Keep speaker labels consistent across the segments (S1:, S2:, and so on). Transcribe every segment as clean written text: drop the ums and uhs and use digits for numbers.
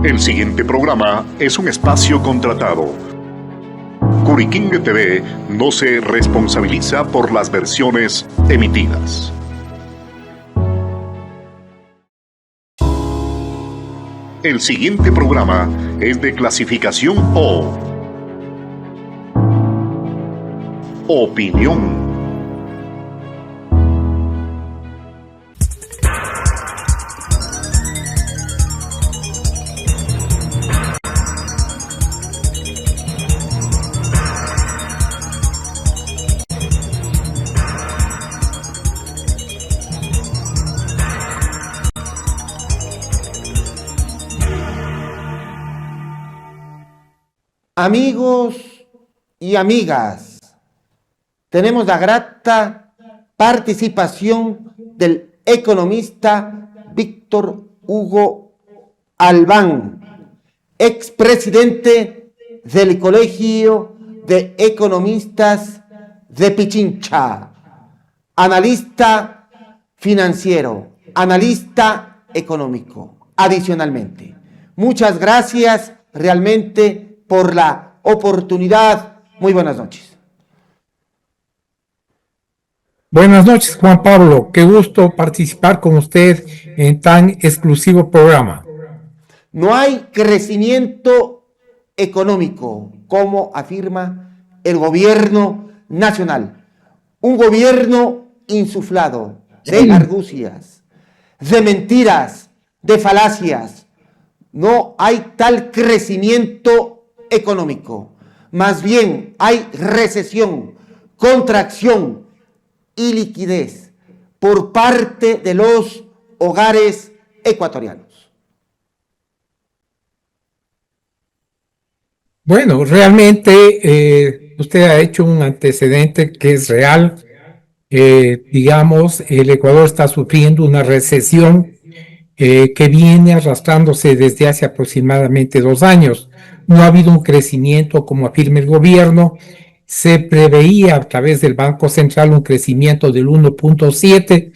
S1: El siguiente programa es un espacio contratado. Curiquingue TV no se responsabiliza por las versiones emitidas. El siguiente programa es de clasificación O. Opinión.
S2: Amigos y amigas, tenemos la grata participación del economista Víctor Hugo Albán, expresidente del Colegio de Economistas de Pichincha, analista financiero, analista económico. Adicionalmente, muchas gracias realmente por la oportunidad. Muy buenas noches.
S3: Buenas noches, Juan Pablo. Qué gusto participar con usted en tan exclusivo programa.
S2: No hay crecimiento económico, como afirma el gobierno nacional. Un gobierno insuflado de argucias, de mentiras, de falacias. No hay tal crecimiento económico, más bien hay recesión, contracción y liquidez por parte de los hogares ecuatorianos.
S3: Bueno, realmente usted ha hecho un antecedente que es real. Digamos, el Ecuador está sufriendo una recesión que viene arrastrándose desde hace aproximadamente 2 años. No ha habido un crecimiento como afirma el gobierno. Se preveía a través del Banco Central un crecimiento del 1.7.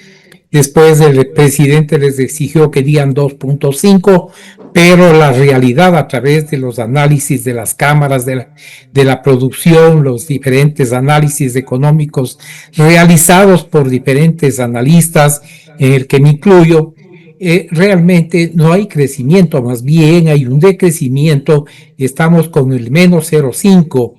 S3: Después el presidente les exigió que dieran 2.5, pero la realidad a través de los análisis de las cámaras de la producción, los diferentes análisis económicos realizados por diferentes analistas, en el que me incluyo, realmente no hay crecimiento, más bien hay un decrecimiento. Estamos con el menos 0.5,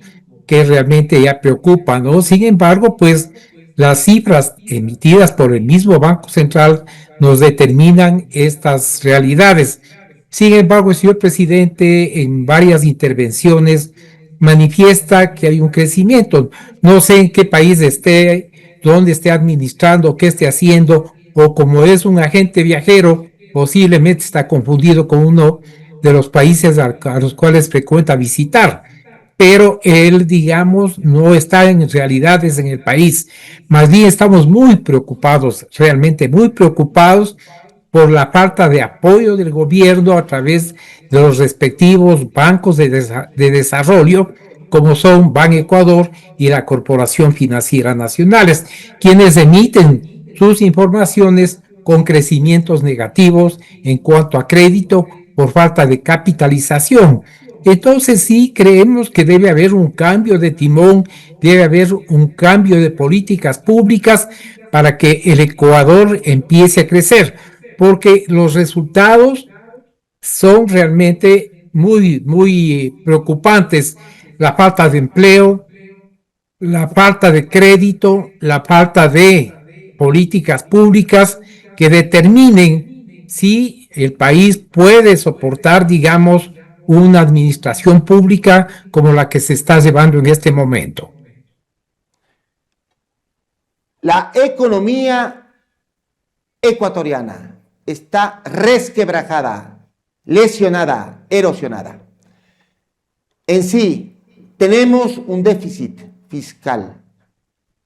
S3: que realmente ya preocupa, ¿no? Sin embargo, pues las cifras emitidas por el mismo Banco Central nos determinan estas realidades. Sin embargo, el señor presidente en varias intervenciones manifiesta que hay un crecimiento. No sé en qué país esté, dónde esté administrando, qué esté haciendo, o como es un agente viajero, posiblemente está confundido con uno de los países a los cuales frecuenta visitar. Pero él, digamos, no está en realidades en el país. Más bien estamos muy preocupados, realmente muy preocupados por la falta de apoyo del gobierno a través de los respectivos bancos de desarrollo, como son Ban Ecuador y la Corporación Financiera Nacionales, quienes emiten sus informaciones con crecimientos negativos en cuanto a crédito por falta de capitalización. Entonces sí creemos que debe haber un cambio de timón, debe haber un cambio de políticas públicas para que el Ecuador empiece a crecer, porque los resultados son realmente muy preocupantes. La falta de empleo, la falta de crédito, la falta de políticas públicas que determinen si el país puede soportar, digamos, una administración pública como la que se está llevando en este momento.
S2: La economía ecuatoriana está resquebrajada, lesionada, erosionada. En sí, tenemos un déficit fiscal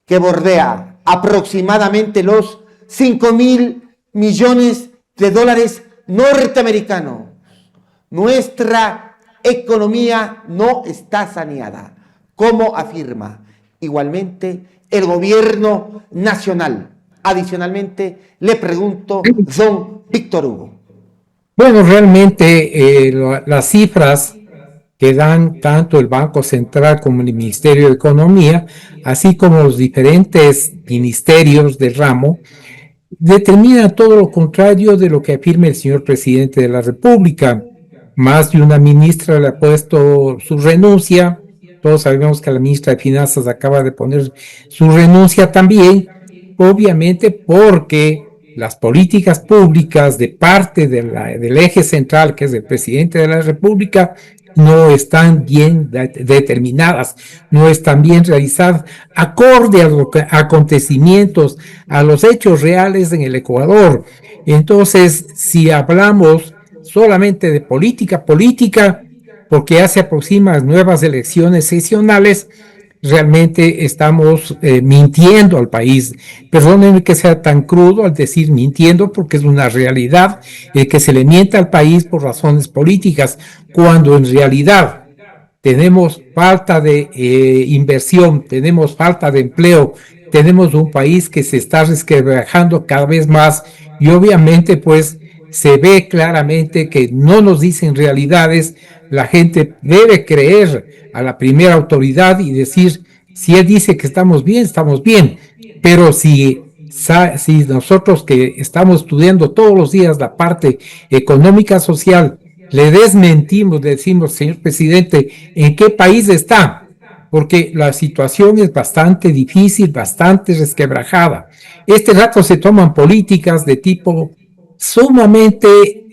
S2: que bordea aproximadamente los 5.000 millones de dólares norteamericanos. Nuestra economía no está saneada, como afirma igualmente el gobierno nacional. Adicionalmente, le pregunto, don Víctor Hugo.
S3: Bueno, realmente las cifras que dan tanto el Banco Central como el Ministerio de Economía, así como los diferentes ministerios del ramo, determinan todo lo contrario de lo que afirma el señor presidente de la República. Más de una ministra le ha puesto su renuncia. Todos sabemos que la ministra de Finanzas acaba de poner su renuncia también, obviamente porque las políticas públicas de parte del eje central, que es el presidente de la República, no están bien determinadas, no están bien realizadas, acorde a los acontecimientos, a los hechos reales en el Ecuador. Entonces, si hablamos solamente de política, porque ya se aproximan nuevas elecciones sesionales, realmente estamos mintiendo al país. Perdónenme que sea tan crudo al decir mintiendo, porque es una realidad que se le miente al país por razones políticas, cuando en realidad tenemos falta de inversión, tenemos falta de empleo, tenemos un país que se está resquebrajando cada vez más y obviamente pues se ve claramente que no nos dicen realidades. La gente debe creer a la primera autoridad y decir, si él dice que estamos bien, pero si nosotros que estamos estudiando todos los días la parte económica social, le desmentimos, decimos, señor presidente, ¿en qué país está? Porque la situación es bastante difícil, bastante resquebrajada. Este rato se toman políticas de tipo sumamente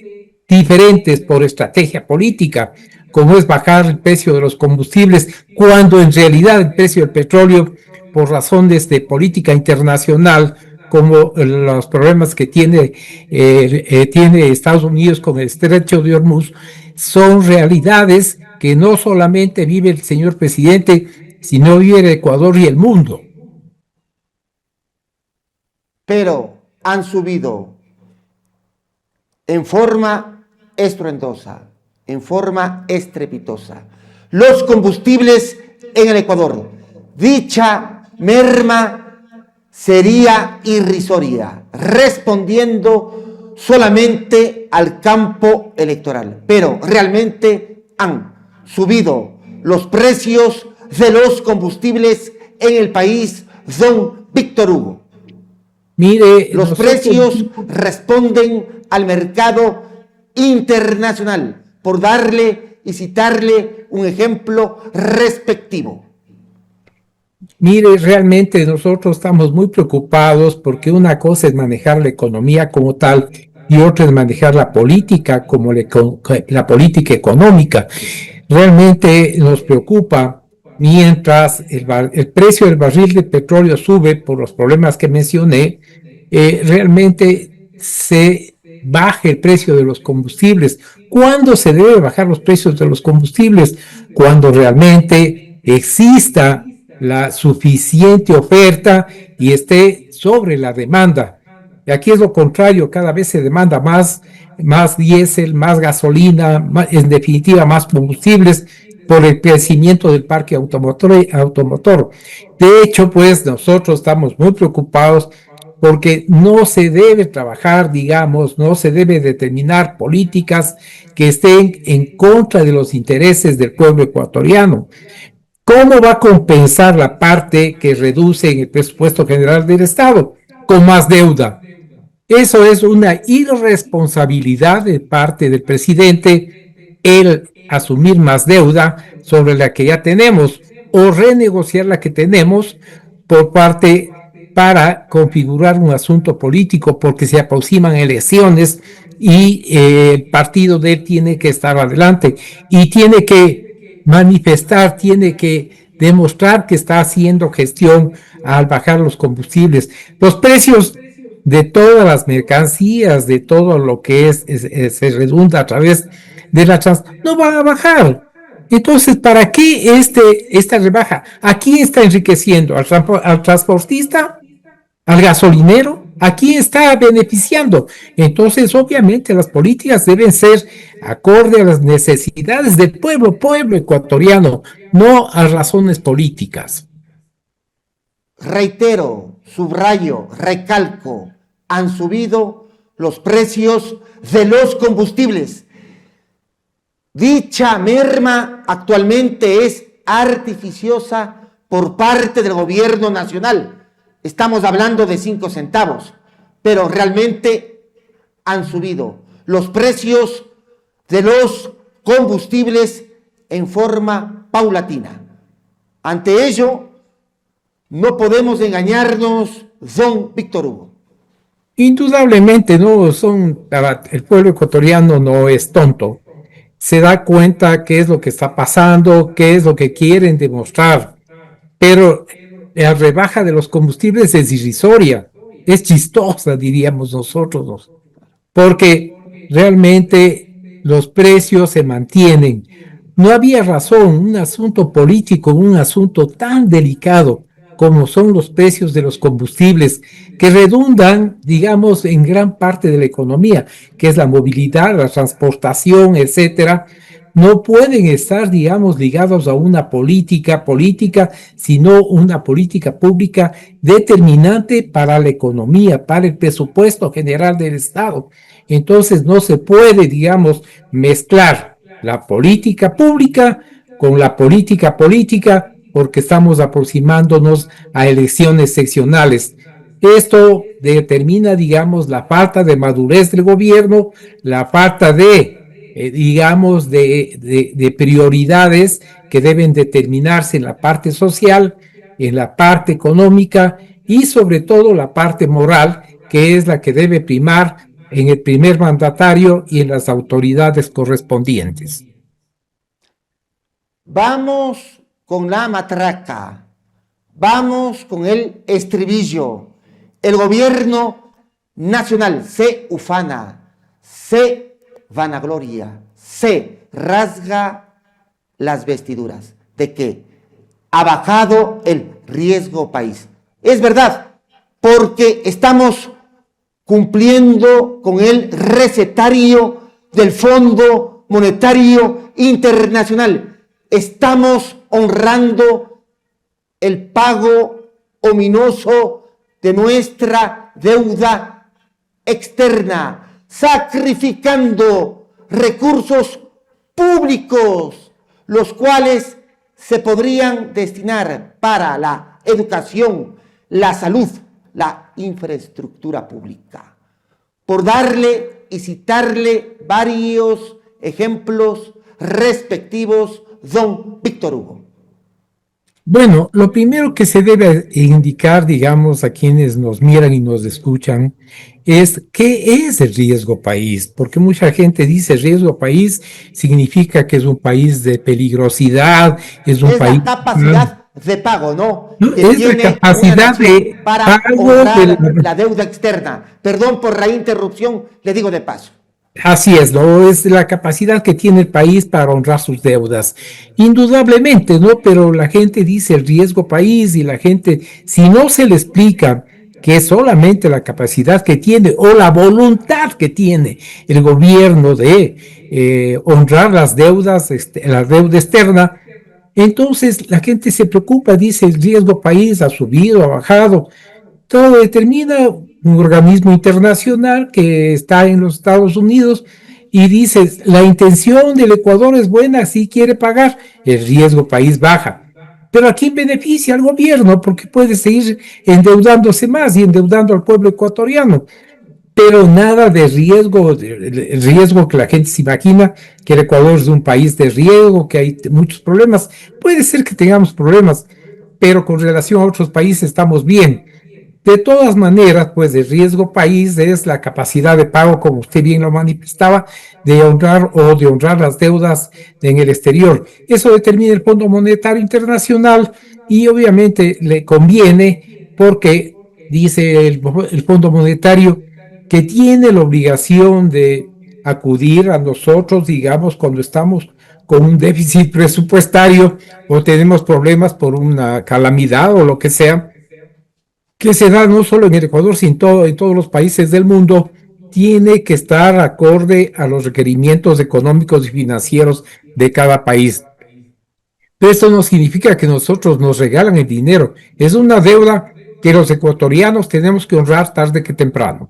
S3: diferentes por estrategia política, como es bajar el precio de los combustibles, cuando en realidad el precio del petróleo, por razones de política internacional, como los problemas que tiene Estados Unidos con el estrecho de Hormuz, son realidades que no solamente vive el señor presidente, sino vive el Ecuador y el mundo.
S2: Pero han subido en forma estruendosa, en forma estrepitosa, los combustibles en el Ecuador. Dicha merma sería irrisoria, respondiendo solamente al campo electoral. Pero realmente han subido los precios de los combustibles en el país, don Víctor Hugo.
S3: Mire,
S2: los precios responden al mercado internacional, por darle y citarle un ejemplo respectivo.
S3: Mire, realmente nosotros estamos muy preocupados porque una cosa es manejar la economía como tal y otra es manejar la política como la política económica. Realmente nos preocupa mientras el precio del barril de petróleo sube por los problemas que mencioné, realmente se baja el precio de los combustibles. ¿Cuándo se debe bajar los precios de los combustibles? Cuando realmente exista la suficiente oferta y esté sobre la demanda. Y aquí es lo contrario, cada vez se demanda más diésel, más gasolina, en definitiva más combustibles por el crecimiento del parque automotor. De hecho, pues nosotros estamos muy preocupados porque no se debe trabajar, digamos, no se debe determinar políticas que estén en contra de los intereses del pueblo ecuatoriano. ¿Cómo va a compensar la parte que reduce en el presupuesto general del Estado? Con más deuda. Eso es una irresponsabilidad de parte del presidente, el asumir más deuda sobre la que ya tenemos o renegociar la que tenemos por parte para configurar un asunto político, porque se aproximan elecciones y el partido de él tiene que estar adelante y tiene que manifestar, tiene que demostrar que está haciendo gestión al bajar los combustibles. Los precios de todas las mercancías, de todo lo que se redunda a través de la no van a bajar. Entonces, ¿para qué esta rebaja? ¿A quién está enriqueciendo? ¿Al transportista? ¿Al gasolinero? ¿A quién está beneficiando? Entonces, obviamente, las políticas deben ser acorde a las necesidades del pueblo ecuatoriano, no a razones políticas.
S2: Reitero, subrayo, recalco, han subido los precios de los combustibles. Dicha merma actualmente es artificiosa por parte del gobierno nacional. Estamos hablando de 5 centavos, pero realmente han subido los precios de los combustibles en forma paulatina. Ante ello, no podemos engañarnos, don Víctor Hugo.
S3: Indudablemente, no el pueblo ecuatoriano no es tonto. Se da cuenta qué es lo que está pasando, qué es lo que quieren demostrar. Pero la rebaja de los combustibles es irrisoria, es chistosa, diríamos nosotros, porque realmente los precios se mantienen. No había razón, un asunto político, un asunto tan delicado como son los precios de los combustibles, que redundan, digamos, en gran parte de la economía, que es la movilidad, la transportación, etcétera. No pueden estar, digamos, ligados a una política, sino una política pública determinante para la economía, para el presupuesto general del Estado. Entonces no se puede, digamos, mezclar la política pública con la política, porque estamos aproximándonos a elecciones seccionales. Esto determina, digamos, la falta de madurez del gobierno, la falta digamos, de prioridades que deben determinarse en la parte social, en la parte económica y sobre todo la parte moral, que es la que debe primar en el primer mandatario y en las autoridades correspondientes.
S2: Vamos con la matraca, vamos con el estribillo. El gobierno nacional se ufana, se vanagloria, se rasga las vestiduras de que ha bajado el riesgo país. Es verdad, porque estamos cumpliendo con el recetario del Fondo Monetario Internacional. Estamos honrando el pago ominoso de nuestra deuda externa, sacrificando recursos públicos, los cuales se podrían destinar para la educación, la salud, la infraestructura pública. Por darle y citarle varios ejemplos respectivos, don Víctor Hugo.
S3: Bueno, lo primero que se debe indicar, digamos, a quienes nos miran y nos escuchan, es qué es el riesgo país, porque mucha gente dice riesgo país significa que es un país de peligrosidad, es un país...
S2: la capacidad de pago, ¿no? Que
S3: es la capacidad de
S2: para
S3: pago
S2: la deuda externa. Perdón por la interrupción, le digo de paso.
S3: Así es, ¿no? Es la capacidad que tiene el país para honrar sus deudas. Indudablemente, ¿no? Pero la gente dice el riesgo país y la gente, si no se le explica que es solamente la capacidad que tiene o la voluntad que tiene el gobierno de honrar las deudas, la deuda externa, entonces la gente se preocupa, dice el riesgo país ha subido, ha bajado. Todo determina un organismo internacional que está en los Estados Unidos y dice, la intención del Ecuador es buena, sí quiere pagar, el riesgo país baja. Pero ¿a quién beneficia? Al gobierno, porque puede seguir endeudándose más y endeudando al pueblo ecuatoriano. Pero nada de riesgo, el riesgo que la gente se imagina, que el Ecuador es un país de riesgo, que hay muchos problemas. Puede ser que tengamos problemas, pero con relación a otros países estamos bien. De todas maneras, pues el riesgo país es la capacidad de pago, como usted bien lo manifestaba, de honrar las deudas en el exterior. Eso determina el Fondo Monetario Internacional y obviamente le conviene porque dice el Fondo Monetario que tiene la obligación de acudir a nosotros, digamos, cuando estamos con un déficit presupuestario o tenemos problemas por una calamidad o lo que sea, que se da no solo en el Ecuador, sino en todos los países del mundo, tiene que estar acorde a los requerimientos económicos y financieros de cada país. Pero esto no significa que nosotros nos regalan el dinero. Es una deuda que los ecuatorianos tenemos que honrar tarde que temprano.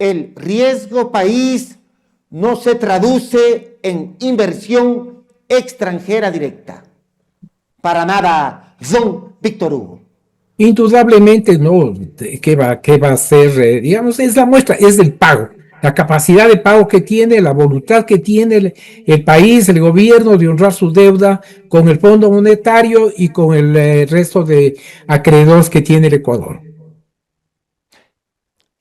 S2: el riesgo país no se traduce en inversión extranjera directa. Para nada, don Víctor Hugo.
S3: Indudablemente no. ¿Qué va a ser? Digamos, es la muestra, es el pago, la capacidad de pago que tiene, la voluntad que tiene el país, el gobierno de honrar su deuda con el Fondo Monetario y con el resto de acreedores que tiene el Ecuador.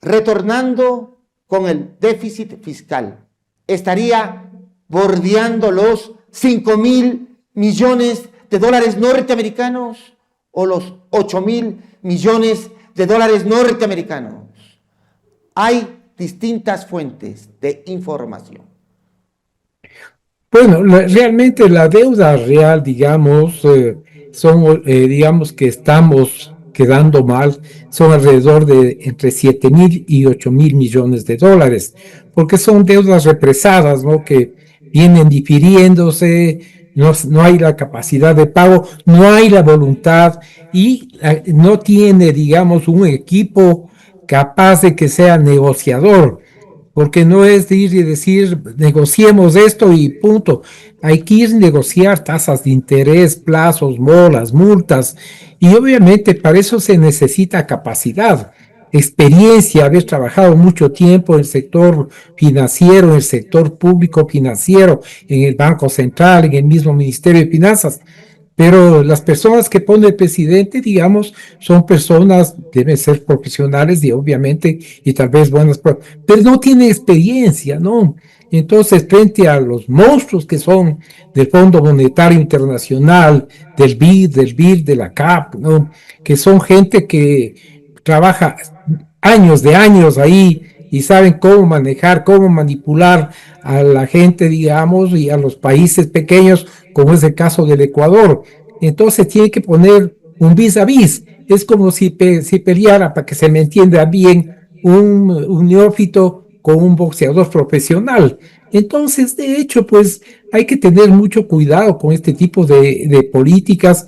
S2: Retornando con el déficit fiscal, estaría bordeando los 5.000 millones de dólares norteamericanos o los 8.000 millones de dólares norteamericanos. Hay distintas fuentes de información.
S3: Bueno, realmente la deuda real, digamos, digamos que estamos quedando mal, son alrededor de entre 7.000 y 8.000 millones de dólares, porque son deudas represadas, ¿no? Que vienen difiriéndose, no hay la capacidad de pago, no hay la voluntad y no tiene, digamos, un equipo capaz de que sea negociador, porque no es de ir y decir, negociemos esto y punto. Hay que ir a negociar tasas de interés, plazos, molas, multas, y obviamente para eso se necesita capacidad, experiencia, haber trabajado mucho tiempo en el sector financiero, en el sector público financiero, en el Banco Central, en el mismo Ministerio de Finanzas. Pero las personas que pone el presidente, digamos, son personas, deben ser profesionales y obviamente, y tal vez buenas, pero no tienen experiencia, ¿no? Entonces, frente a los monstruos que son del Fondo Monetario Internacional, del BID, de la CAP, ¿no? Que son gente que trabaja años de años ahí y saben cómo manejar, cómo manipular a la gente, digamos, y a los países pequeños, como es el caso del Ecuador. Entonces tiene que poner un vis a vis. Es como si peleara, para que se me entienda bien, un neófito con un boxeador profesional. Entonces, de hecho, pues hay que tener mucho cuidado con este tipo de políticas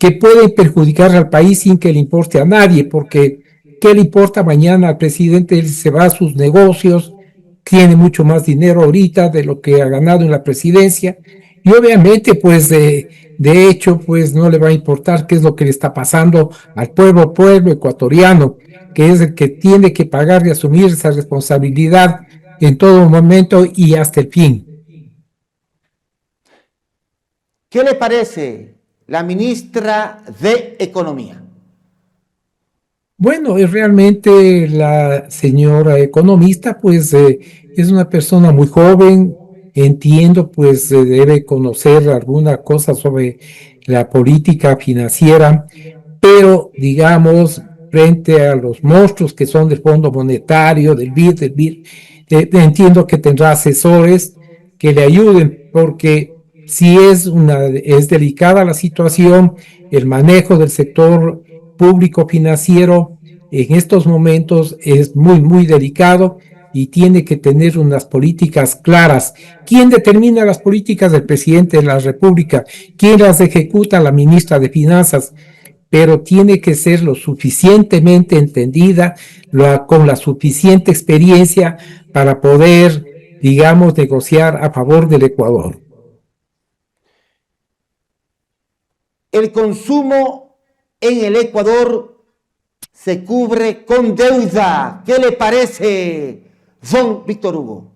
S3: que pueden perjudicar al país sin que le importe a nadie, porque ¿qué le importa mañana al presidente? Él se va a sus negocios, tiene mucho más dinero ahorita de lo que ha ganado en la presidencia, y obviamente, pues, de hecho, pues no le va a importar qué es lo que le está pasando al pueblo ecuatoriano, que es el que tiene que pagar y asumir esa responsabilidad en todo momento y hasta el fin.
S2: ¿Qué le parece la ministra de Economía?
S3: Bueno, realmente la señora economista, pues, es una persona muy joven. Entiendo, pues, debe conocer alguna cosa sobre la política financiera, pero, digamos, frente a los monstruos que son del Fondo Monetario, del BID, entiendo que tendrá asesores que le ayuden, porque si es delicada la situación, el manejo del sector público financiero en estos momentos es muy, muy delicado y tiene que tener unas políticas claras. ¿Quién determina las políticas del presidente de la República? ¿Quién las ejecuta? La ministra de Finanzas. Pero tiene que ser lo suficientemente entendida, con la suficiente experiencia para poder, digamos, negociar a favor del Ecuador.
S2: El consumo en el Ecuador se cubre con deuda. ¿Qué le parece, don Víctor Hugo?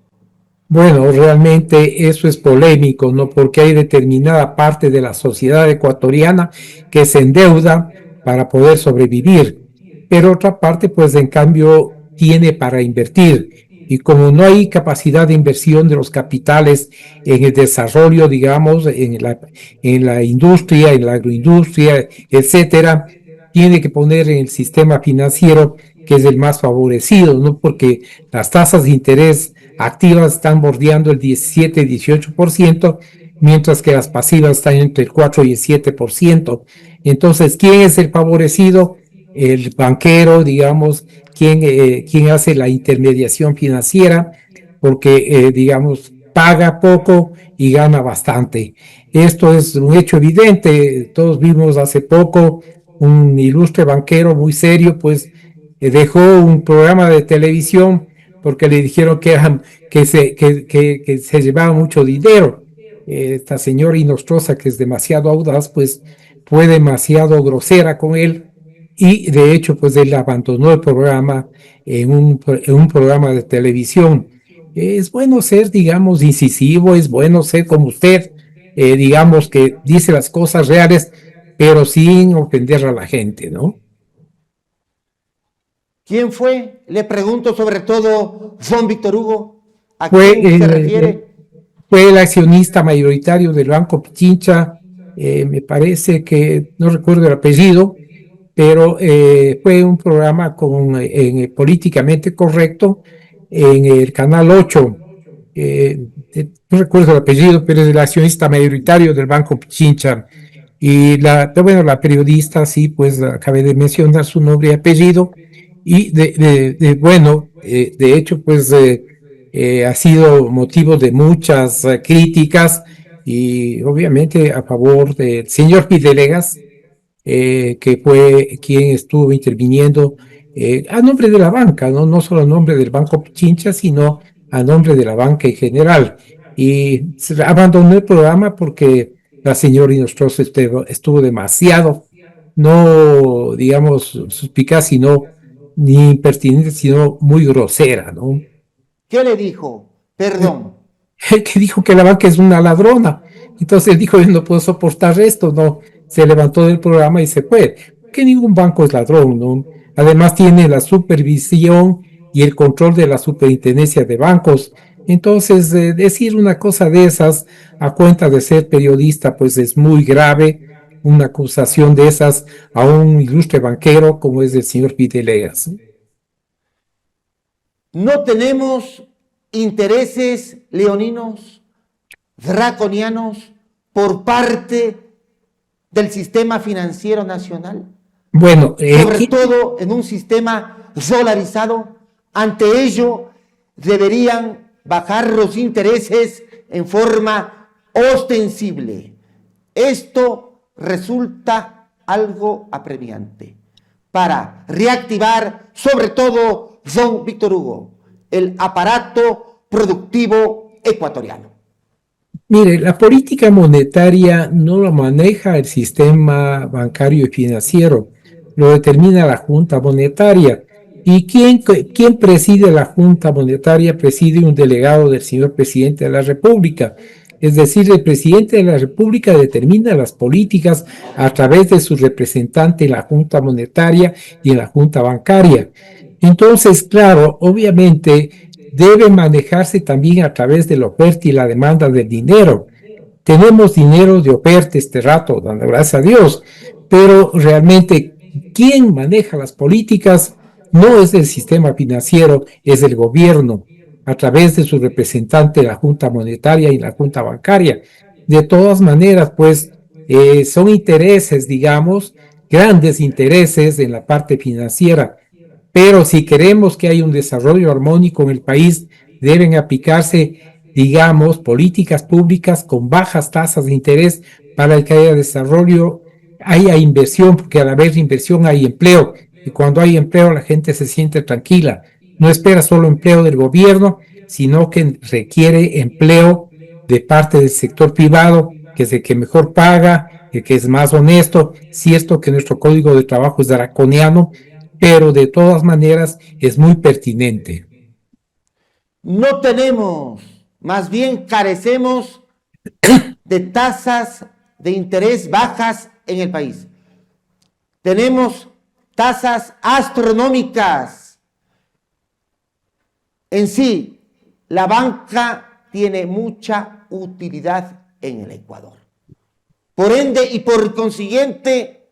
S3: Bueno, realmente eso es polémico, ¿no? Porque hay determinada parte de la sociedad ecuatoriana que se endeuda para poder sobrevivir, pero otra parte, pues, en cambio, tiene para invertir. Y como no hay capacidad de inversión de los capitales en el desarrollo, digamos, en la industria, en la agroindustria, etcétera, tiene que poner en el sistema financiero, que es el más favorecido, ¿no? Porque las tasas de interés activas están bordeando el 17-18%, mientras que las pasivas están entre el 4 y el 7%. Entonces, ¿quién es el favorecido? El banquero, digamos, quien hace la intermediación financiera, porque, digamos, paga poco y gana bastante. Esto es un hecho evidente. Todos vimos hace poco un ilustre banquero muy serio, pues, dejó un programa de televisión porque le dijeron que se llevaba mucho dinero. Esta señora Inostroza, que es demasiado audaz, pues fue demasiado grosera con él, y de hecho, pues él abandonó el programa en un programa de televisión. Es bueno ser, digamos, incisivo, es bueno ser como usted, digamos, que dice las cosas reales, pero sin ofender a la gente, ¿no?
S2: ¿Quién fue? Le pregunto sobre todo, don Víctor Hugo, ¿a
S3: Fue,
S2: quién se refiere?
S3: Fue el accionista mayoritario del Banco Pichincha, me parece que, no recuerdo el apellido, pero fue un programa políticamente correcto en el Canal 8. No recuerdo el apellido, pero es el accionista mayoritario del Banco Pichincha. Y la periodista, sí, pues acabé de mencionar su nombre y apellido. Y de hecho, pues ha sido motivo de muchas críticas, y obviamente a favor del señor Videlegas, que fue quien estuvo interviniendo a nombre de la banca, no solo a nombre del Banco Pichincha, sino a nombre de la banca en general. Y se abandonó el programa porque la señora Inostroza estuvo demasiado, no digamos suspicaz, ni impertinente, sino muy grosera, ¿no?
S2: ¿Qué le dijo? Perdón.
S3: Que dijo que la banca es una ladrona. Entonces él dijo: yo no puedo soportar esto, no. Se levantó del programa y se fue. Que ningún banco es ladrón, ¿no? Además tiene la supervisión y el control de la superintendencia de bancos. Entonces, decir una cosa de esas a cuenta de ser periodista, pues es muy grave. Una acusación de esas a un ilustre banquero como es el señor Videlegas.
S2: No tenemos intereses leoninos, draconianos, por parte del sistema financiero nacional.
S3: Bueno,
S2: sobre todo en un sistema dolarizado. Ante ello, deberían bajar los intereses en forma ostensible. Esto resulta algo apremiante para reactivar, sobre todo, don Víctor Hugo, el aparato productivo ecuatoriano.
S3: Mire, la política monetaria no lo maneja el sistema bancario y financiero, lo determina la Junta Monetaria. ¿Y quién preside la Junta Monetaria? Preside un delegado del señor presidente de la República. Es decir, el presidente de la República determina las políticas a través de su representante en la Junta Monetaria y en la Junta Bancaria. Entonces, claro, obviamente debe manejarse también a través de la oferta y la demanda del dinero. Tenemos dinero de oferta este rato, dando gracias a Dios, pero realmente quien maneja las políticas no es el sistema financiero, es el gobierno, a través de su representante, la Junta Monetaria y la Junta Bancaria. De todas maneras, pues, son intereses, digamos, grandes intereses en la parte financiera. Pero si queremos que haya un desarrollo armónico en el país, deben aplicarse, digamos, políticas públicas con bajas tasas de interés para que haya desarrollo, haya inversión, porque al haber inversión hay empleo, y cuando hay empleo la gente se siente tranquila. No espera solo empleo del gobierno, sino que requiere empleo de parte del sector privado, que es el que mejor paga, el que es más honesto. Cierto que nuestro código de trabajo es draconiano, pero de todas maneras es muy pertinente.
S2: No tenemos, más bien carecemos de tasas de interés bajas en el país. Tenemos tasas astronómicas. En sí, la banca tiene mucha utilidad en el Ecuador. Por ende y por consiguiente,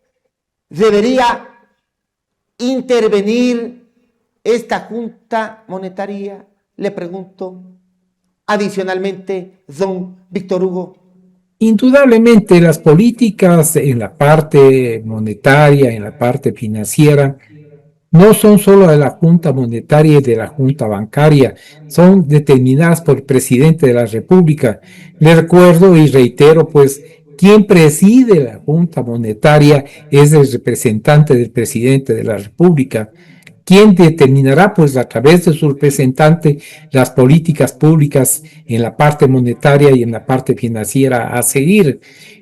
S2: debería intervenir esta Junta Monetaria. Le pregunto, adicionalmente, don Víctor Hugo.
S3: Indudablemente las políticas en la parte monetaria, en la parte financiera, no son solo de la Junta Monetaria y de la Junta Bancaria, son determinadas por el presidente de la República. Le recuerdo y reitero, pues, quien preside la Junta Monetaria es el representante del presidente de la República. ¿Quién determinará, pues, a través de su representante, las políticas públicas en la parte monetaria y en la parte financiera a seguir?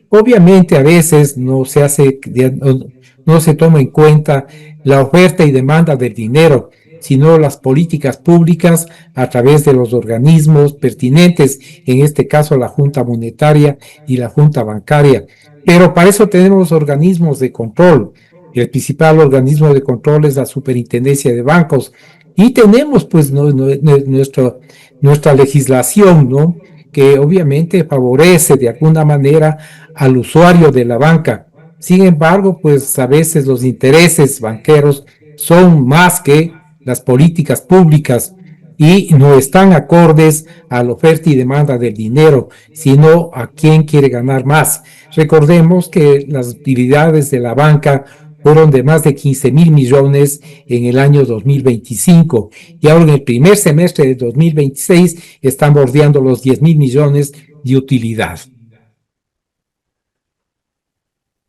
S3: Obviamente, a veces no se toma en cuenta la oferta y demanda del dinero, sino las políticas públicas a través de los organismos pertinentes, en este caso la Junta Monetaria y la Junta Bancaria. Pero para eso tenemos organismos de control. El principal organismo de control es la Superintendencia de Bancos. Y tenemos pues nuestra legislación, ¿no? Que obviamente favorece de alguna manera al usuario de la banca. Sin embargo, pues a veces los intereses banqueros son más que las políticas públicas y no están acordes a la oferta y demanda del dinero, sino a quién quiere ganar más. Recordemos que las utilidades de la banca fueron de más de 15,000 millones en el año 2025 y ahora en el primer semestre de 2026 están bordeando los 10,000 millones de utilidad.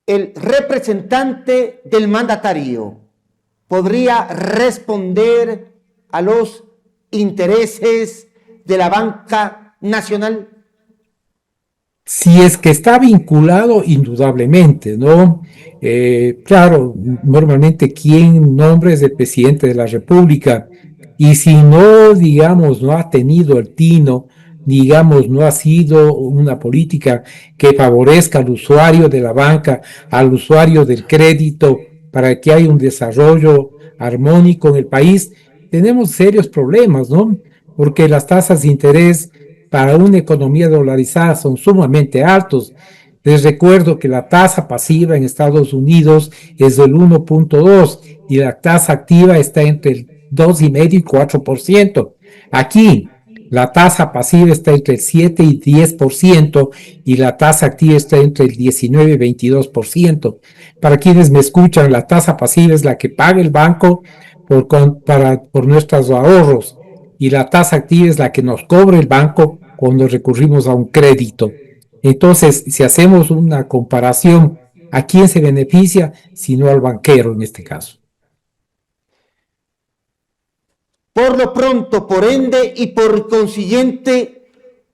S2: El representante del mandatario podría responder a los intereses de la banca nacional.
S3: Si es que está vinculado, indudablemente, ¿no? Claro, normalmente quien nombra es el presidente de la República, y si no, digamos, no ha tenido el tino, digamos, no ha sido una política que favorezca al usuario de la banca, al usuario del crédito, para que haya un desarrollo armónico en el país, tenemos serios problemas, ¿no? Porque las tasas de interés para una economía dolarizada son sumamente altos. Les recuerdo que la tasa pasiva en Estados Unidos es del 1.2 y la tasa activa está entre el 2,5 y 4%. Aquí la tasa pasiva está entre el 7 y 10% y la tasa activa está entre el 19 y 22%. Para quienes me escuchan, la tasa pasiva es la que paga el banco por nuestros ahorros y la tasa activa es la que nos cobra el banco cuando recurrimos a un crédito. Entonces, si hacemos una comparación, ¿a quién se beneficia? Sino al banquero en este caso.
S2: Por lo pronto, por ende y por consiguiente,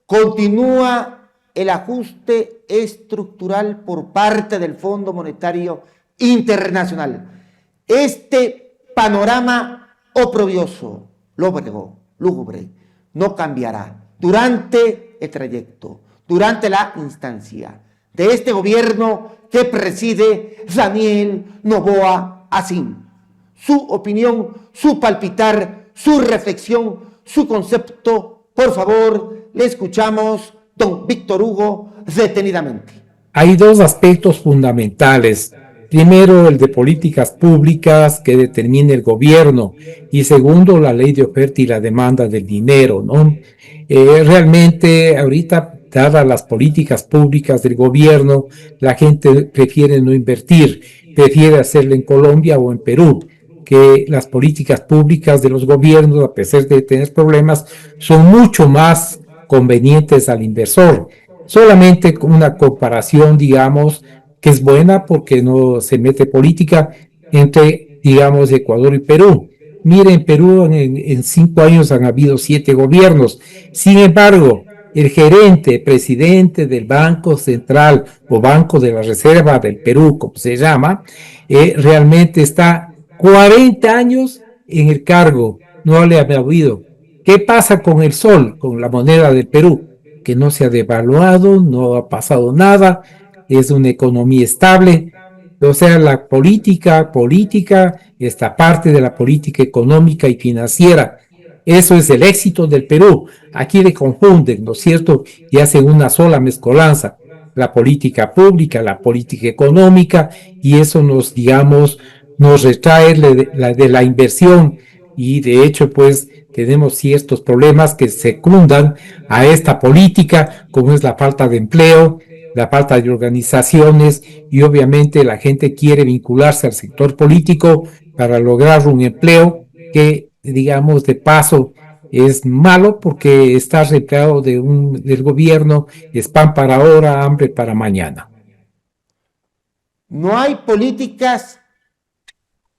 S2: continúa el ajuste estructural por parte del Fondo Monetario Internacional. Este panorama oprobioso, lúgubre, no cambiará durante el trayecto, durante la instancia de este gobierno que preside Daniel Noboa Asín. Su opinión, su palpitar, su reflexión, su concepto, por favor, le escuchamos, don Víctor Hugo, detenidamente.
S3: Hay dos aspectos fundamentales. Primero, el de políticas públicas que determine el gobierno y segundo, la ley de oferta y la demanda del dinero, ¿no? Realmente, ahorita, dadas las políticas públicas del gobierno, la gente prefiere no invertir, prefiere hacerlo en Colombia o en Perú, que las políticas públicas de los gobiernos, a pesar de tener problemas, son mucho más convenientes al inversor. Solamente con una comparación, digamos, que es buena porque no se mete política entre, digamos, Ecuador y Perú. Miren, Perú en 5 años han habido 7 gobiernos. Sin embargo, el presidente del Banco Central o Banco de la Reserva del Perú, como se llama, realmente está 40 años en el cargo, no le ha habido. ¿Qué pasa con el sol, con la moneda del Perú? Que no se ha devaluado, no ha pasado nada, es una economía estable. O sea, la política, esta parte de la política económica y financiera, eso es el éxito del Perú. Aquí le confunden, ¿no es cierto? Y hacen una sola mezcolanza, la política pública, la política económica, y eso nos retrae de la inversión, y de hecho, pues, tenemos ciertos problemas que secundan a esta política, como es la falta de empleo, la falta de organizaciones, y obviamente la gente quiere vincularse al sector político para lograr un empleo que, digamos, de paso es malo porque está retirado del gobierno, es pan para ahora, hambre para mañana.
S2: No hay políticas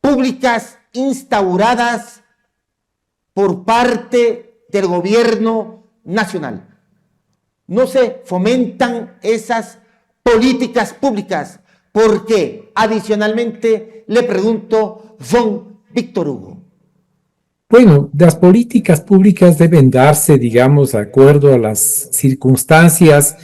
S2: públicas instauradas por parte del gobierno nacional. No se fomentan esas políticas públicas. ¿Por qué? Adicionalmente, le pregunto, don Víctor Hugo.
S3: Bueno, las políticas públicas deben darse, digamos, de acuerdo a las circunstancias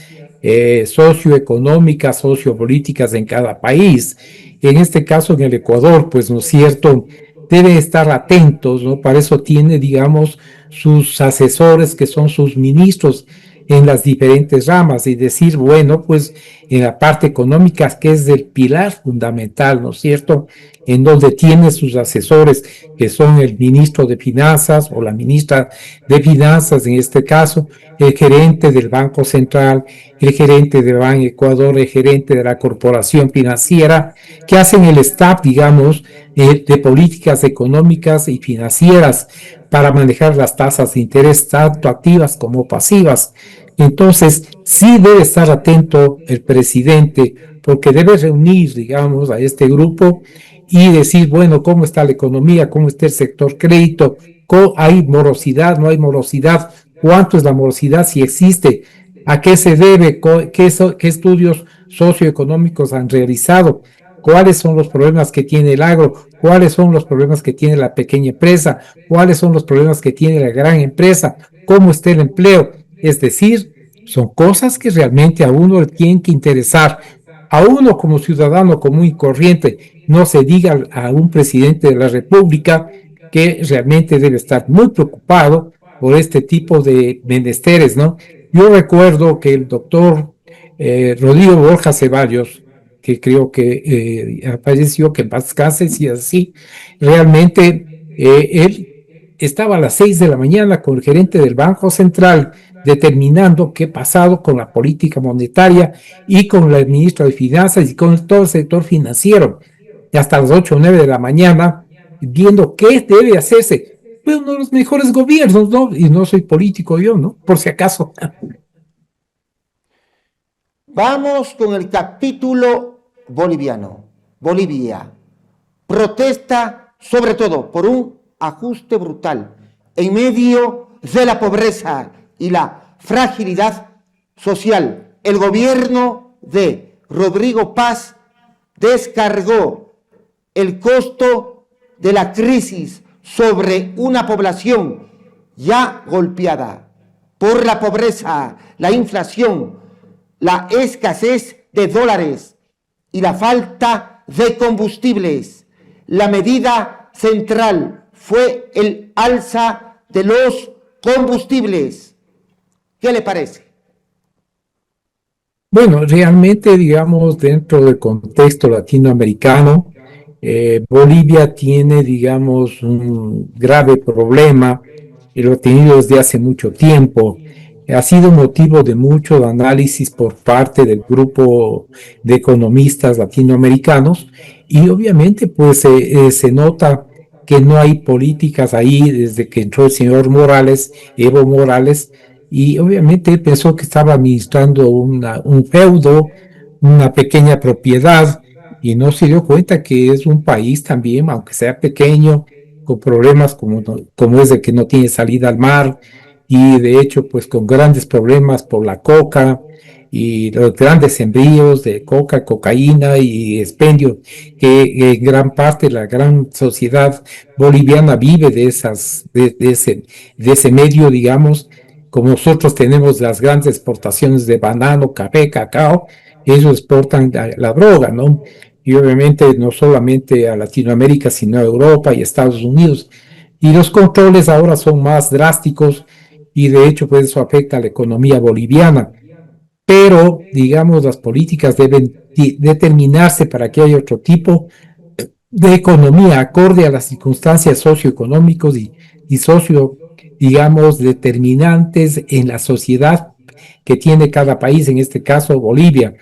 S3: socioeconómicas, sociopolíticas en cada país. En este caso, en el Ecuador, pues, ¿no es cierto?, deben estar atentos, ¿no? Para eso tiene, digamos, sus asesores, que son sus ministros en las diferentes ramas, y decir, bueno, pues en la parte económica, que es el pilar fundamental, ¿no es cierto?, en donde tiene sus asesores, que son el ministro de Finanzas o la ministra de Finanzas, en este caso, el gerente del Banco Central, el gerente de Ban Ecuador, el gerente de la Corporación Financiera, que hacen el staff, digamos, de políticas económicas y financieras para manejar las tasas de interés, tanto activas como pasivas. Entonces, sí debe estar atento el presidente, porque debe reunir, digamos, a este grupo y decir, bueno, ¿cómo está la economía? ¿Cómo está el sector crédito? ¿Hay morosidad? ¿No hay morosidad? ¿Cuánto es la morosidad? Si existe, ¿a qué se debe? ¿Qué estudios socioeconómicos han realizado? ¿Cuáles son los problemas que tiene el agro? ¿Cuáles son los problemas que tiene la pequeña empresa? ¿Cuáles son los problemas que tiene la gran empresa? ¿Cómo está el empleo? Es decir, son cosas que realmente a uno le tienen que interesar. A uno como ciudadano común y corriente, no se diga a un presidente de la República, que realmente debe estar muy preocupado por este tipo de menesteres, ¿no? Yo recuerdo que el doctor Rodrigo Borja Ceballos, que creo que falleció, que en paz descanse, si así, realmente él estaba a las 6 de la mañana con el gerente del Banco Central, determinando qué ha pasado con la política monetaria y con la ministra de Finanzas y con todo el sector financiero. Y hasta las 8 o 9 de la mañana, viendo qué debe hacerse. Fue uno de los mejores gobiernos, ¿no? Y no soy político yo, ¿no? Por si acaso.
S2: Vamos con el capítulo boliviano. Bolivia protesta sobre todo por un ajuste brutal en medio de la pobreza y la fragilidad social. El gobierno de Rodrigo Paz descargó el costo de la crisis sobre una población ya golpeada por la pobreza, la inflación, la escasez de dólares y la falta de combustibles. La medida central fue el alza de los combustibles. ¿Qué le parece?
S3: Bueno, realmente, digamos, dentro del contexto latinoamericano, Bolivia tiene, digamos, un grave problema, y lo ha tenido desde hace mucho tiempo. Ha sido motivo de mucho análisis por parte del grupo de economistas latinoamericanos, y obviamente pues se nota que no hay políticas ahí desde que entró el señor Morales, Evo Morales, y obviamente pensó que estaba administrando un feudo, una pequeña propiedad, y no se dio cuenta que es un país también, aunque sea pequeño, con problemas como es de que no tiene salida al mar, y de hecho pues con grandes problemas por la coca y los grandes sembríos de coca, cocaína y expendio, que en gran parte la gran sociedad boliviana vive de ese medio, digamos. Como nosotros tenemos las grandes exportaciones de banano, café, cacao, ellos exportan la droga, ¿no? Y obviamente no solamente a Latinoamérica, sino a Europa y Estados Unidos. Y los controles ahora son más drásticos, y de hecho pues eso afecta a la economía boliviana. Pero, digamos, las políticas deben determinarse para que haya otro tipo de economía acorde a las circunstancias socioeconómicas y digamos, determinantes en la sociedad que tiene cada país, en este caso Bolivia.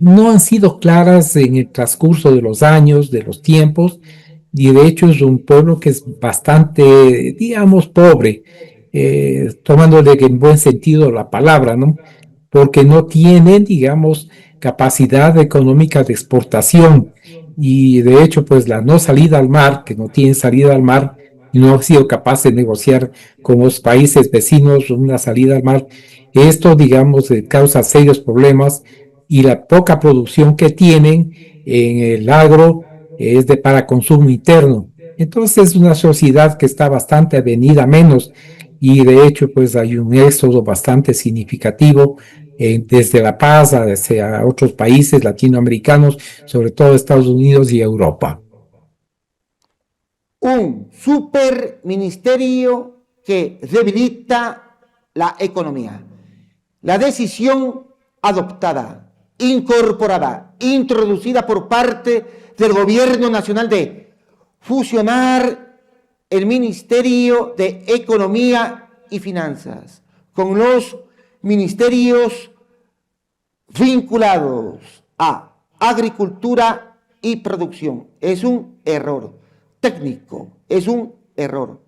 S3: No han sido claras en el transcurso de los años, de los tiempos, y de hecho es un pueblo que es bastante, digamos, pobre, tomándole en buen sentido la palabra, ¿no? Porque no tienen, digamos, capacidad económica de exportación. y de hecho pues la no salida al mar, que no tiene salida al mar y no ha sido capaz de negociar con los países vecinos una salida al mar, esto digamos causa serios problemas y la poca producción que tienen en el agro es de para consumo interno. Entonces es una sociedad que está bastante avenida a menos y de hecho pues hay un éxodo bastante significativo desde La Paz hacia otros países latinoamericanos, sobre todo Estados Unidos y Europa.
S2: Un superministerio que debilita la economía. La decisión adoptada, incorporada, introducida por parte del Gobierno Nacional de fusionar el Ministerio de Economía y Finanzas con los ministerios vinculados a agricultura y producción. Es un error técnico, es un error,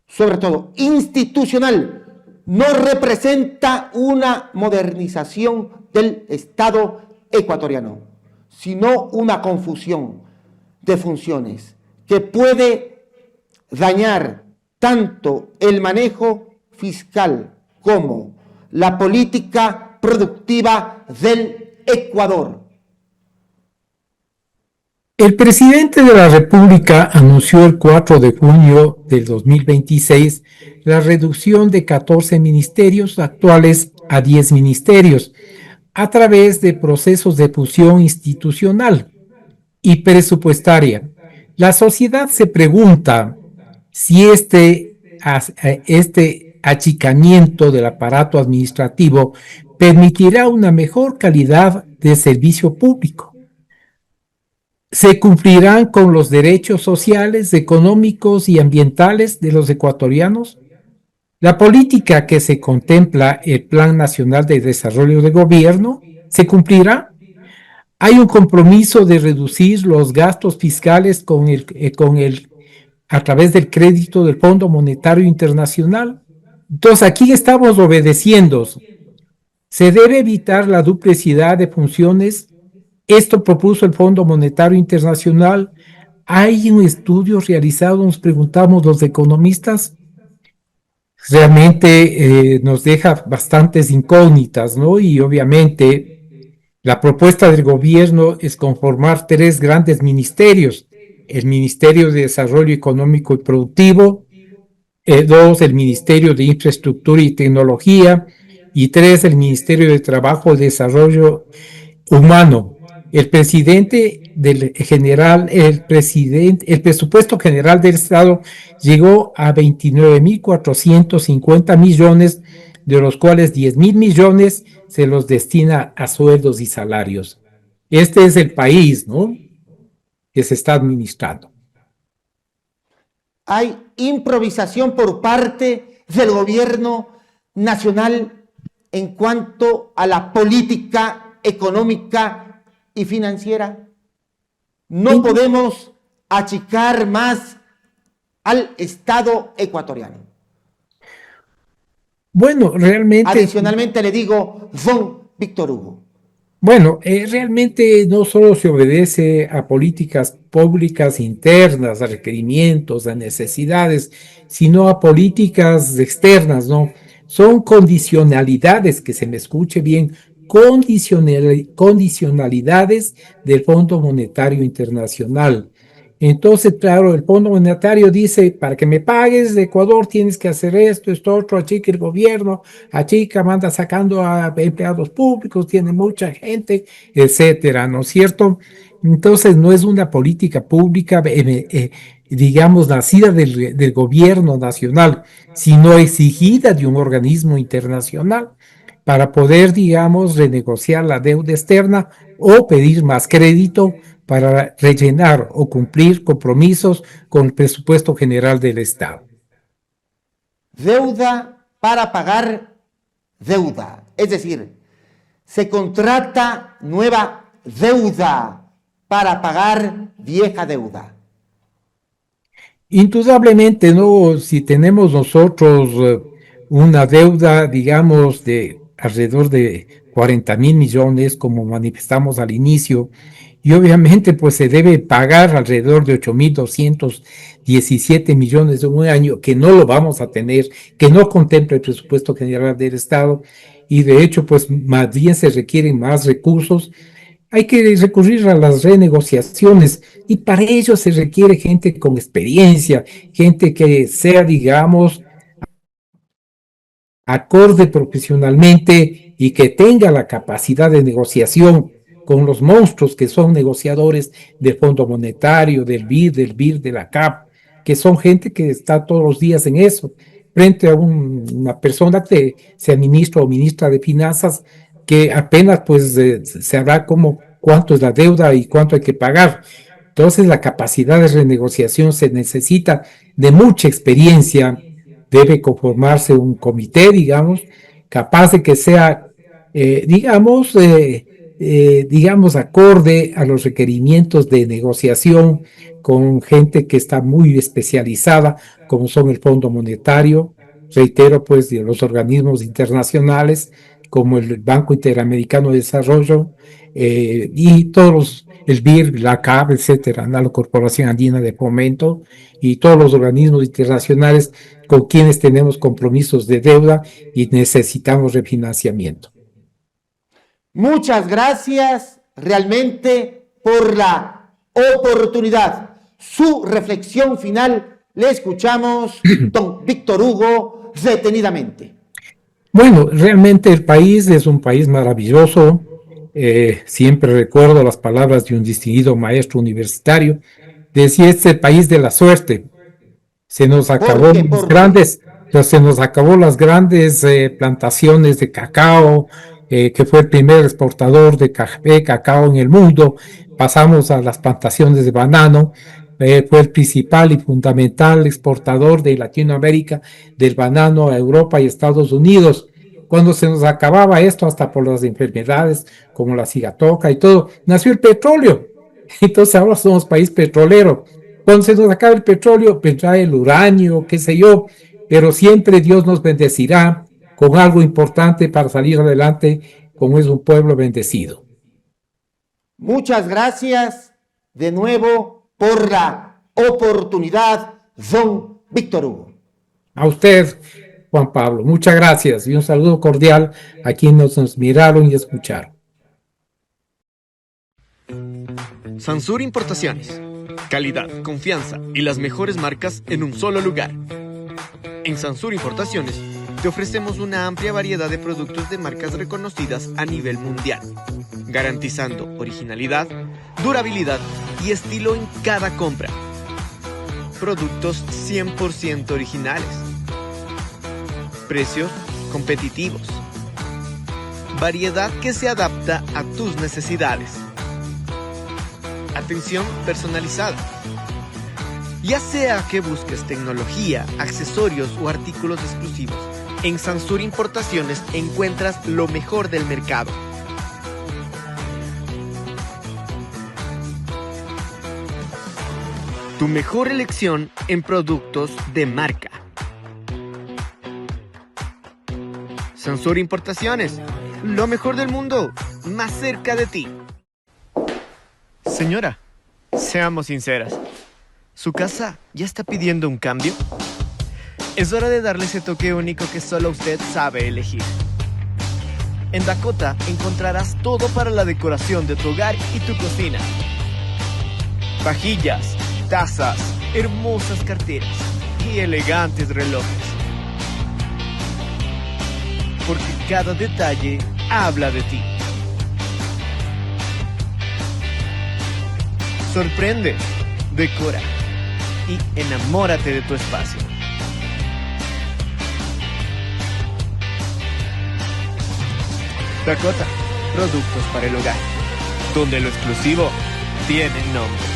S2: sobre todo institucional. No representa una modernización del Estado ecuatoriano, sino una confusión de funciones que puede dañar tanto el manejo fiscal como la política productiva del Ecuador.
S3: El presidente de la República anunció el 4 de junio del 2026 la reducción de 14 ministerios actuales a 10 ministerios a través de procesos de fusión institucional y presupuestaria. La sociedad se pregunta si este achicamiento del aparato administrativo permitirá una mejor calidad de servicio público. Se cumplirán con los derechos sociales, económicos y ambientales de los ecuatorianos. La política que se contempla el Plan Nacional de Desarrollo de Gobierno se cumplirá. Hay un compromiso de reducir los gastos fiscales a través del crédito del Fondo Monetario Internacional. Entonces aquí estamos obedeciendo. Se debe evitar la duplicidad de funciones. Esto propuso el Fondo Monetario Internacional. Hay un estudio realizado, nos preguntamos los economistas, realmente nos deja bastantes incógnitas, ¿no? Y obviamente la propuesta del gobierno es conformar 3 grandes ministerios: el Ministerio de Desarrollo Económico y Productivo, 2, el Ministerio de Infraestructura y Tecnología, y 3, el Ministerio de Trabajo y Desarrollo Humano. El presupuesto general del Estado llegó a 29.450 millones, de los cuales 10.000 millones se los destina a sueldos y salarios. Este es el país, ¿no?, que se está administrando.
S2: Hay improvisación por parte del gobierno nacional en cuanto a la política económica y financiera. No podemos achicar más al Estado ecuatoriano.
S3: Bueno, realmente...
S2: Adicionalmente le digo, don Víctor Hugo.
S3: Bueno, realmente no solo se obedece a políticas públicas internas, a requerimientos, a necesidades, sino a políticas externas, ¿no? Son condicionalidades, que se me escuche bien, condicionalidades del Fondo Monetario Internacional. Entonces, claro, el Fondo Monetario dice: para que me pagues de Ecuador tienes que hacer esto, otro, achica el gobierno, achica, manda sacando a empleados públicos, tiene mucha gente, etcétera, ¿no es cierto? Entonces, no es una política pública, digamos, nacida del gobierno nacional, sino exigida de un organismo internacional para poder, digamos, renegociar la deuda externa o pedir más crédito para rellenar o cumplir compromisos con el presupuesto general del Estado.
S2: Deuda para pagar deuda. Es decir, se contrata nueva deuda para pagar vieja deuda.
S3: Indudablemente, ¿no? Si tenemos nosotros una deuda, digamos, de alrededor de 40.000 millones, como manifestamos al inicio, y obviamente pues se debe pagar alrededor de 8.217 millones de un año, que no lo vamos a tener, que no contempla el presupuesto general del Estado, y de hecho pues más bien se requieren más recursos. Hay que recurrir a las renegociaciones y para ello se requiere gente con experiencia, gente que sea, digamos, acorde profesionalmente y que tenga la capacidad de negociación con los monstruos que son negociadores del Fondo Monetario, del BID, de la CAP, que son gente que está todos los días en eso, frente a una persona que sea ministro o ministra de Finanzas, que apenas pues sabrá cómo, cuánto es la deuda y cuánto hay que pagar. Entonces la capacidad de renegociación se necesita de mucha experiencia. Debe conformarse un comité, digamos, capaz de que sea, digamos, acorde a los requerimientos de negociación con gente que está muy especializada, como son el Fondo Monetario, reitero, pues, de los organismos internacionales, como el Banco Interamericano de Desarrollo, y todos los, el BIR, la CAP, etcétera, la Corporación Andina de Fomento, y todos los organismos internacionales con quienes tenemos compromisos de deuda y necesitamos refinanciamiento.
S2: Muchas gracias realmente por la oportunidad. Su reflexión final le escuchamos, don Víctor Hugo, detenidamente.
S3: Bueno, realmente el país es un país maravilloso. Siempre recuerdo las palabras de un distinguido maestro universitario. Decía, este país de la suerte. Se nos acabó se nos acabó las grandes plantaciones de cacao, que fue el primer exportador de café, cacao en el mundo. Pasamos a las plantaciones de banano, fue el principal y fundamental exportador de Latinoamérica del banano a Europa y Estados Unidos. Cuando se nos acababa esto, hasta por las enfermedades como la cigatoca y todo, nació el petróleo. Entonces ahora somos país petrolero. Cuando se nos acabe el petróleo, vendrá el uranio, qué sé yo, pero siempre Dios nos bendecirá con algo importante para salir adelante, como es un pueblo bendecido.
S2: Muchas gracias de nuevo por la oportunidad, don Víctor Hugo.
S3: A usted, Juan Pablo, muchas gracias y un saludo cordial a quienes nos miraron y escucharon.
S4: Sansur Importaciones. Calidad, confianza y las mejores marcas en un solo lugar. En Sansur Importaciones te ofrecemos una amplia variedad de productos de marcas reconocidas a nivel mundial, garantizando originalidad, durabilidad y estilo en cada compra. Productos 100% originales. Precios competitivos. Variedad que se adapta a tus necesidades. Atención personalizada. Ya sea que busques tecnología, accesorios o artículos exclusivos, en Sansur Importaciones encuentras lo mejor del mercado. Tu mejor elección en productos de marca. Sansur Importaciones, lo mejor del mundo, más cerca de ti. Señora, seamos sinceras. ¿Su casa ya está pidiendo un cambio? Es hora de darle ese toque único que solo usted sabe elegir. En Dakota encontrarás todo para la decoración de tu hogar y tu cocina. Vajillas, tazas, hermosas carteras y elegantes relojes. Porque cada detalle habla de ti. Sorprende, decora y enamórate de tu espacio. Dakota, productos para el hogar, donde lo exclusivo tiene nombre.